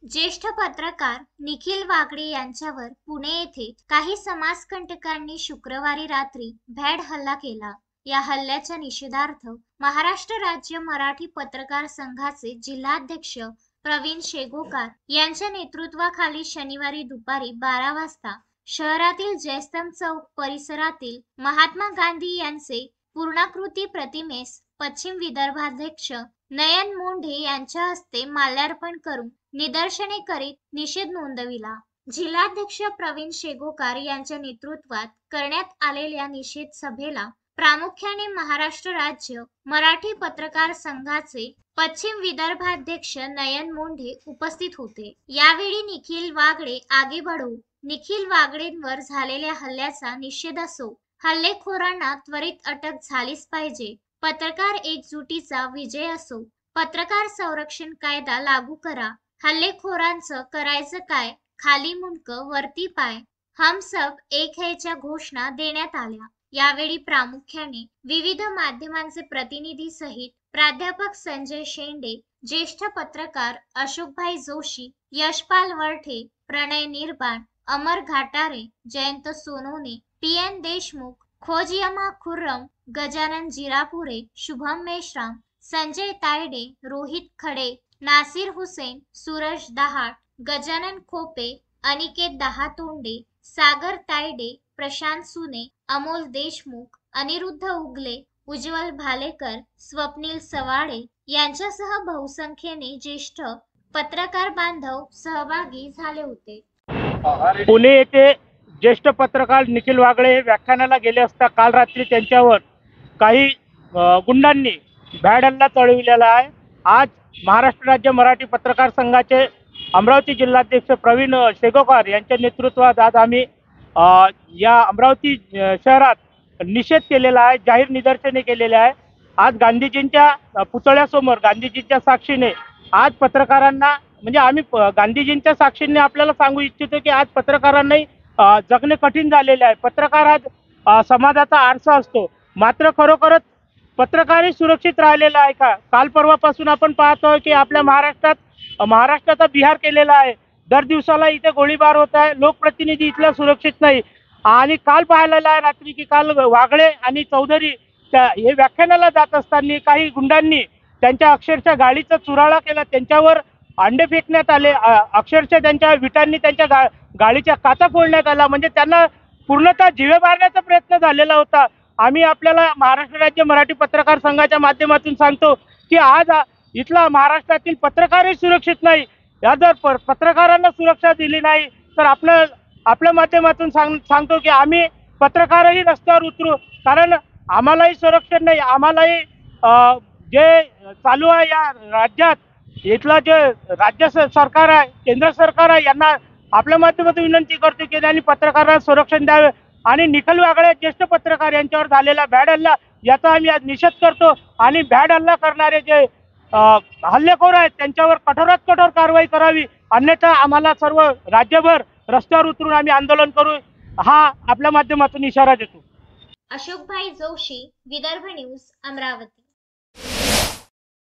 ज्येष्ठ पत्रकार निखिल वागडे यांच्यावर पुणे येथे काही समाजकंटकांनी शुक्रवारी रात्री भ्याड हल्ला केला। या हल्ल्याच्या निषेधार्थ महाराष्ट्र राज्य मराठी पत्रकार संघाचे जिल्हाध्यक्ष प्रवीण शेगोकार यांच्या नेतृत्वाखाली शनिवारी दुपारी 12 वाजता शहरातील जयस्तंभ चौक परिसरातील महात्मा गांधी यांचे पूर्णाकृती प्रतिमेस पश्चिम विदर्भाध्यक्ष नयन मुंढे यांच्या हस्ते माल्यार्पण करून निदर्शने करीत निषेध नोंदविला। जिल्हाध्यक्ष प्रवीण शेगोकार यांच्या नेतृत्वात करण्यात आलेल्या निषेध सभेला प्रामुख्याने महाराष्ट्र राज्य मराठी पत्रकार संघाचे पश्चिम विदर्भाध्यक्ष नयन मुंढे उपस्थित होते। यावेळी निखिल वागडे आगे बढो निखिल वागडेंवर झालेल्या हल्ल्याचा निषेध असो, हल्लेखोरांना त्वरित अटक झालीच पाहिजे, पत्रकार एकजुटीचा विजय असो, पत्रकार संरक्षण कायदा लागू करा, हल्लेखोरांचं करायचं काय, खाली मुंडकं वरती पाय, हम सब एक हैच्या घोषणा देण्यात आल्या। यावेळी प्रामुख्याने विविध माध्यमांचे प्रतिनिधी सहित प्राध्यापक संजय शेंडे, ज्येष्ठ पत्रकार अशोकभाई जोशी, यशपाल वरठे, प्रणय निर्बाण, अमर घाटारे, जयंत सोनवणे, पी.एन. देशमुख, खोजियमा खुर्रम, गजानन जिरापुरे, शुभम मेश्राम, संजय तायडे, रोहित खडे, नासिर हुसेन, सूरज दहाट, गजानन खोपे, अनिकेत दहातोंडे, सागर तायडे, प्रशांत सुने, अमोल देशमुख, अनिरुद्ध उगले, उज्ज्वल भालेकर, स्वप्नील सवाडे यांच्यासह बहुसंख्येने ज्येष्ठ पत्रकार बांधव सहभागी झाले होते। पुणे येथे ज्येष्ठ पत्रकार निखिल वागडे व्याख्यानाला गेले असता काल रात्री त्यांच्यावर काही गुंडांनी भ्याड हल्ला चढविलेला आहे। आज महाराष्ट्र राज्य मराठी पत्रकार संघाचे अमरावती जिल्हाध्यक्ष प्रवीण शेगोकार यांच्या नेतृत्वात आज आम्ही या अमरावती शहरात निषेध केलेला आहे, जाहीर निदर्शने केलेले आहे। आज गांधीजींच्या पुतळ्यासमोर गांधीजींच्या साक्षीने आज पत्रकारांना म्हणजे आम्ही गांधीजींच्या साक्षीने आपल्याला सांगू इच्छितो की आज पत्रकारांनाही जगणे कठीण झालेले आहे। पत्रकार आज समाजाचा आरसा असतो, मात्र खरोखरच पत्रकारही सुरक्षित राहिलेला आहे का? काल परवापासून आपण पाहतोय की आपल्या महाराष्ट्राचा बिहार केलेला आहे। दर दिवसाला इथे गोळीबार होत आहे, लोकप्रतिनिधी इथला सुरक्षित नाही। आणि काल पाहायला आहे रात्री की काल वागळे आणि चौधरी हे व्याख्यानाला जात असताना काही गुंडांनी त्यांच्या अक्षरशः गाडीचा चुराळा केला, त्यांच्यावर अंडे फेकण्यात आले, अक्षरशः त्यांच्या विटांनी त्यांच्या गाडीच्या काचा फोडण्यात आला, म्हणजे त्यांना पूर्णतः जीवे मारण्याचा प्रयत्न झालेला होता। आम्ही आपल्याला महाराष्ट्र राज्य मराठी पत्रकार संघाच्या माध्यमातून सांगतो की आज इथला महाराष्ट्रातील पत्रकारही सुरक्षित नाही। या जर पत्रकारांना सुरक्षा दिली नाही तर आपल्या माध्यमातून सांगतो की आम्ही पत्रकारही रस्त्यावर उतरू, कारण आम्हालाही संरक्षण नाही। आम्हालाही जे चालू आहे या राज्यात इथलं जे राज्य सरकार आहे, केंद्र सरकार आहे, यांना आपल्या माध्यमातून विनंती करतो की त्यांनी पत्रकारांना संरक्षण द्यावे आणि निखिल वागडे ज्येष्ठ पत्रकार यांच्यावर झालेला भ्याड हल्ला याचा आम्ही आज निषेध करतो आणि भ्याड हल्ला करणारे जे हल्लेखोर आहेत त्यांच्यावर कठोरात कठोर कारवाई करावी, अन्यथा आम्हाला सर्व राज्यभर रस्त्यावर उतरून आम्ही आंदोलन करू, हा आपल्या माध्यमातून इशारा देतो। अशोकभाई जोशी, विदर्भ न्यूज, अमरावती।